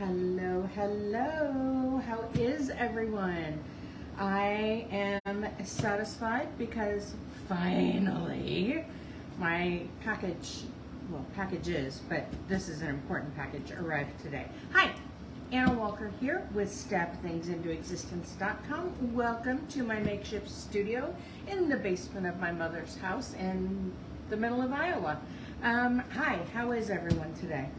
Hello, hello. How is everyone? I am satisfied because finally my packages, but this is an important package, arrived today. Hi, Anna Walker here with StepThingsIntoExistence.com. Welcome to my makeshift studio in the basement of my mother's house in the middle of Iowa. Hi, how is everyone today?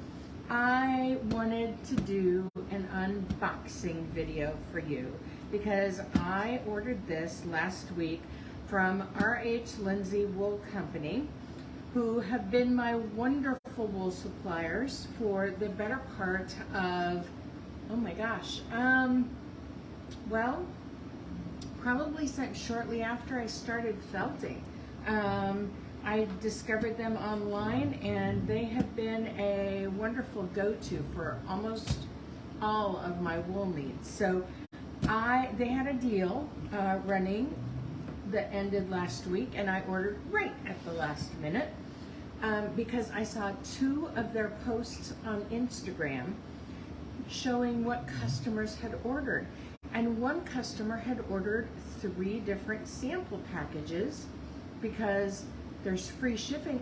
I wanted to do an unboxing video for you because I ordered this last week from R.H. Lindsay Wool Company, who have been my wonderful wool suppliers for the better part of, oh my gosh, well, probably since shortly after I started felting. I discovered them online and they have been a wonderful go-to for almost all of my wool needs. So they had a deal running that ended last week, and I ordered right at the last minute because I saw two of their posts on Instagram showing what customers had ordered. And one customer had ordered 3 different sample packages because there's free shipping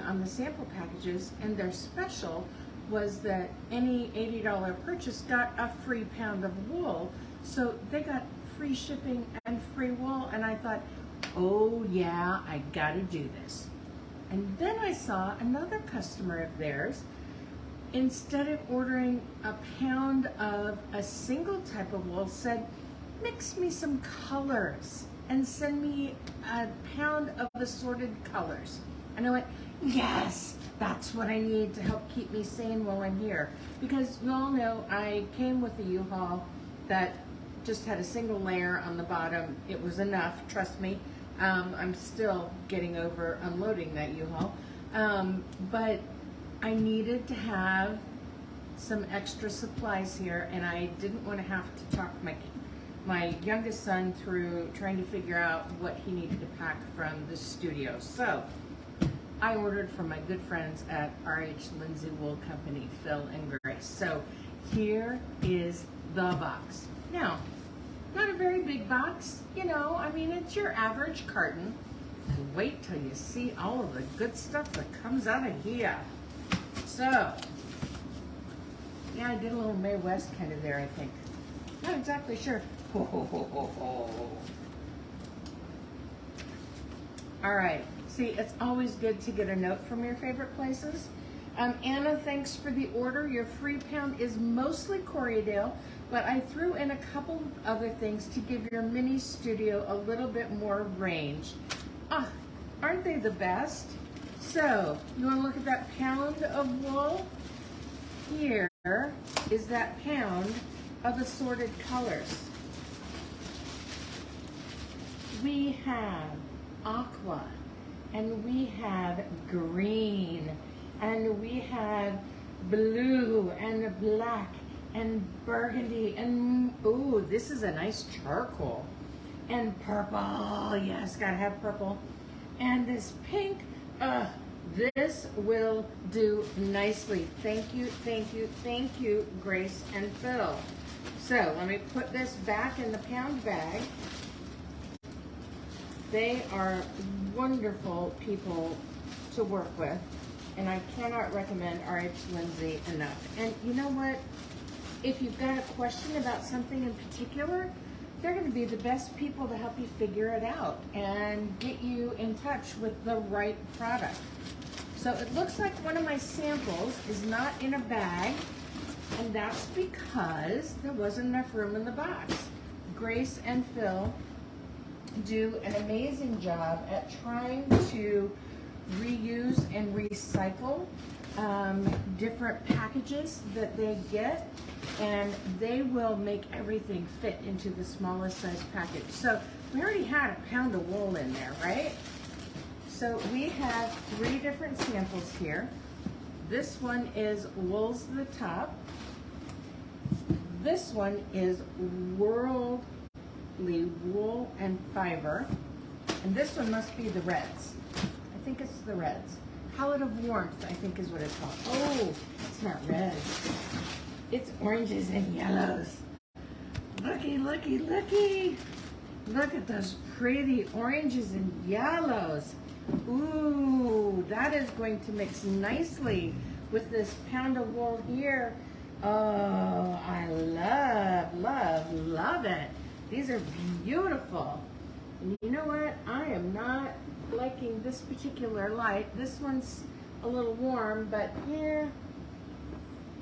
on the sample packages, and their special was that any $80 purchase got a free pound of wool. So they got free shipping and free wool, and I thought, oh yeah, I gotta do this. And then I saw another customer of theirs, instead of ordering a pound of a single type of wool, said, mix me some colors and send me a pound of assorted colors. And I went, yes, that's what I need to help keep me sane while I'm here. Because you all know I came with a U-Haul that just had a single layer on the bottom. It was enough, trust me. I'm still getting over unloading that U-Haul. But I needed to have some extra supplies here, and I didn't want to have to talk my youngest son through trying to figure out what he needed to pack from the studio. So I ordered from my good friends at R.H. Lindsay Wool Company, Phil and Grace. So here is the box. Now, not a very big box, you know, I mean, it's your average carton. And wait till you see all of the good stuff that comes out of here. So, yeah, I did a little Mae West kind of there, I think. Not exactly sure. Ho, ho, ho, ho, ho. All right. See, it's always good to get a note from your favorite places. Anna, thanks for the order. Your free pound is mostly Corriedale, but I threw in a couple of other things to give your mini studio a little bit more range. Ah, aren't they the best? So, you want to look at that pound of wool? Here is that pound of assorted colors. We have aqua, and we have green, and we have blue, and black, and burgundy, and ooh, this is a nice charcoal, and purple, yes, gotta have purple, and this pink, this will do nicely. Thank you, thank you, thank you, Grace and Phil. So let me put this back in the pound bag. They are wonderful people to work with, and I cannot recommend R.H. Lindsay enough. And you know what? If you've got a question about something in particular, they're going to be the best people to help you figure it out and get you in touch with the right product. So it looks like one of my samples is not in a bag, and that's because there wasn't enough room in the box. Grace and Phil do an amazing job at trying to reuse and recycle different packages that they get, and they will make everything fit into the smallest size package. So we already had a pound of wool in there, right? So we have 3 different samples here. This one is Wool's the Top. This one is Worldly Wool and Fiber. And this one must be the reds. I think it's the reds. Palette of Warmth, I think is what it's called. Oh, it's not red. It's oranges and yellows. Looky, looky, looky. Look at those pretty oranges and yellows. Ooh, that is going to mix nicely with this pound of wool here. Oh, I love, love, love it. These are beautiful. And you know what? I am not liking this particular light. This one's a little warm, but yeah,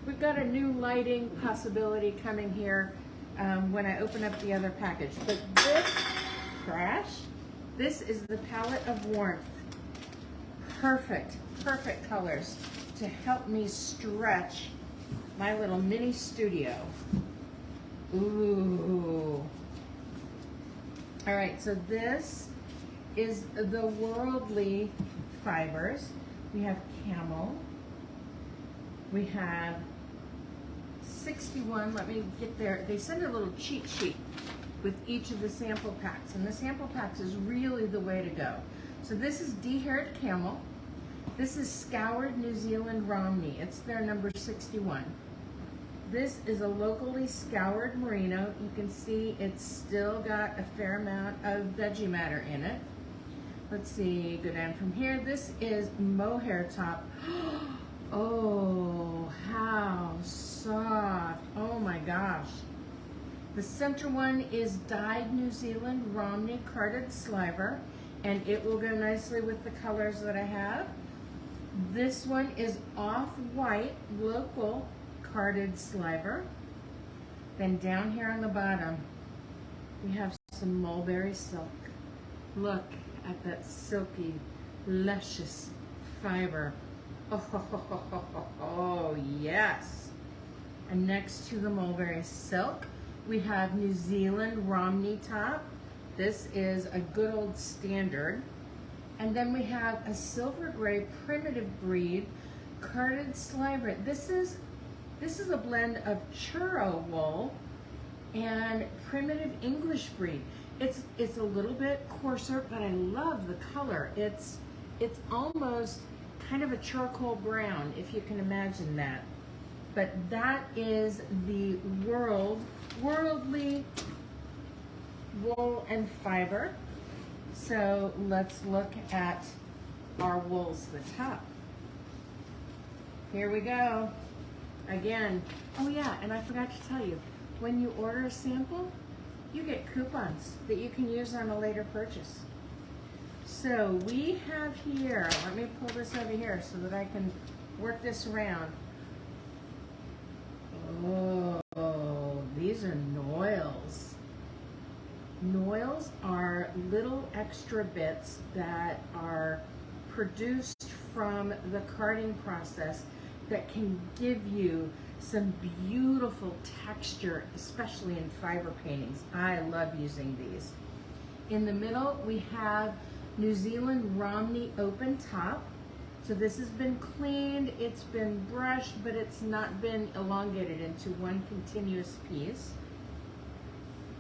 we've got a new lighting possibility coming here when I open up the other package. But this, Crash, this is the palette of warmth. Perfect, perfect colors to help me stretch my little mini studio. Ooh. All right, so this is the Worldly fibers. We have camel. We have 61, let me get there. They send a little cheat sheet with each of the sample packs, and the sample packs is really the way to go. So this is de-haired camel. This is scoured New Zealand Romney. It's their number 61. This is a locally scoured merino. You can see it's still got a fair amount of veggie matter in it. Let's see, go down from here. This is mohair top. Oh, how soft. Oh my gosh. The center one is dyed New Zealand Romney carded sliver, and it will go nicely with the colors that I have. This one is off-white local carded sliver. Then down here on the bottom, we have some mulberry silk. Look at that silky, luscious fiber. Oh, yes. And next to the mulberry silk, we have New Zealand Romney top. This is a good old standard. And then we have a silver gray primitive breed carded sliver. This is a blend of churro wool and primitive English breed. It's a little bit coarser, but I love the color. It's almost kind of a charcoal brown, if you can imagine that. But that is the Worldly wool and fiber. So let's look at our wools, the top. Here we go. Again, oh yeah, and I forgot to tell you, when you order a sample, you get coupons that you can use on a later purchase. So we have here, let me pull this over here so that I can work this around. Oh, these are noils. Noils are little extra bits that are produced from the carding process that can give you some beautiful texture, especially in fiber paintings. I love using these. In the middle, we have New Zealand Romney open top. So this has been cleaned, it's been brushed, but it's not been elongated into one continuous piece.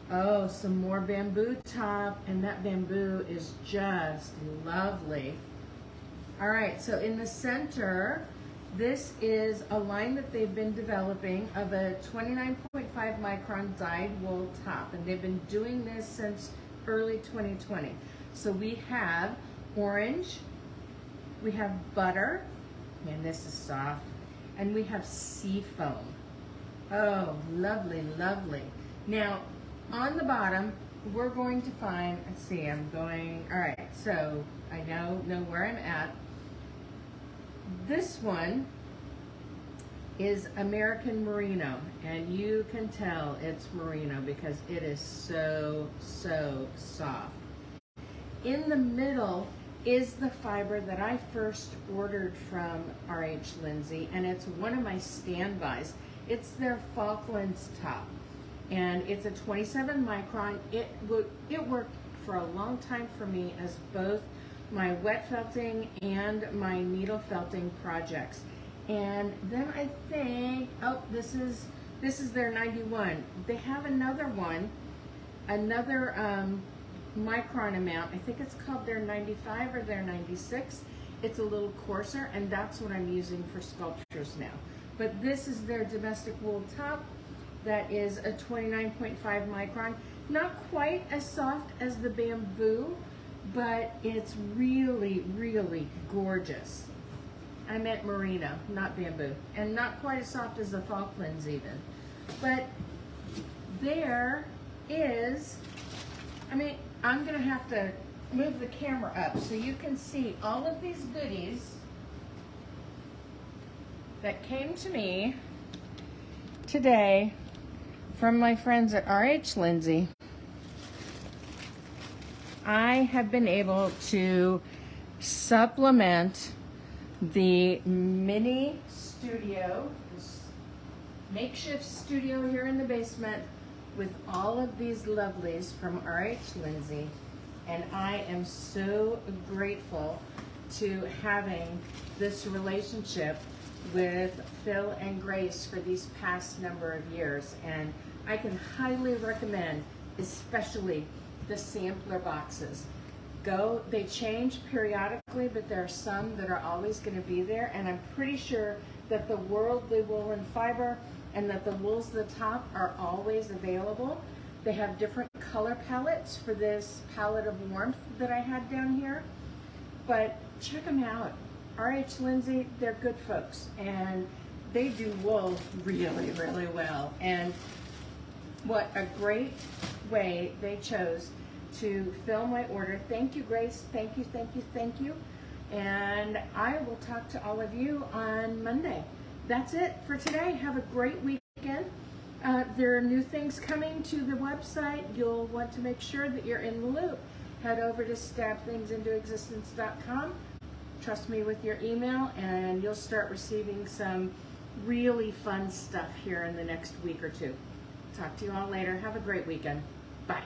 Oh, some more bamboo top, and that bamboo is just lovely. All right, so in the center, this is a line that they've been developing of a 29.5 micron dyed wool top, and they've been doing this since early 2020. So we have orange, we have butter, and this is soft, and we have sea foam. Oh, lovely, lovely. Now, on the bottom, we're going to find, let's see, all right, so I know where I'm at. This one is American Merino, and you can tell it's Merino because it is so, so soft. In the middle is the fiber that I first ordered from RH Lindsay, and it's one of my standbys. It's their Falklands top, and it's a 27 micron. It worked for a long time for me as both my wet felting and my needle felting projects. And then I think, oh, this is their 91. They have another one, another micron amount. I think it's called their 95 or their 96. It's a little coarser, and that's what I'm using for sculptures now. but this is their domestic wool top that is a 29.5 micron. Not quite as soft as the bamboo, but it's really, really gorgeous. I meant merino, not bamboo. And not quite as soft as the Falklands even. But there is, I mean, I'm gonna have to move the camera up so you can see all of these goodies that came to me today from my friends at RH Lindsay. I have been able to supplement the mini studio, this makeshift studio here in the basement, with all of these lovelies from RH Lindsay, and I am so grateful to having this relationship with Phil and Grace for these past number of years, and I can highly recommend, especially the sampler boxes. They change periodically, but there are some that are always going to be there, and I'm pretty sure that the worldly woolen fiber and that the wools at the top are always available. They have different color palettes for this palette of warmth that I had down here, but check them out. RH Lindsay, they're good folks, and they do wool really, really well. And what a great way they chose to fill my order. Thank you, Grace. Thank you, thank you, thank you. And I will talk to all of you on Monday. That's it for today. Have a great weekend. There are new things coming to the website. You'll want to make sure that you're in the loop. Head over to stabthingsintoexistence.com. Trust me with your email, and you'll start receiving some really fun stuff here in the next week or two. Talk to you all later. Have a great weekend. Bye.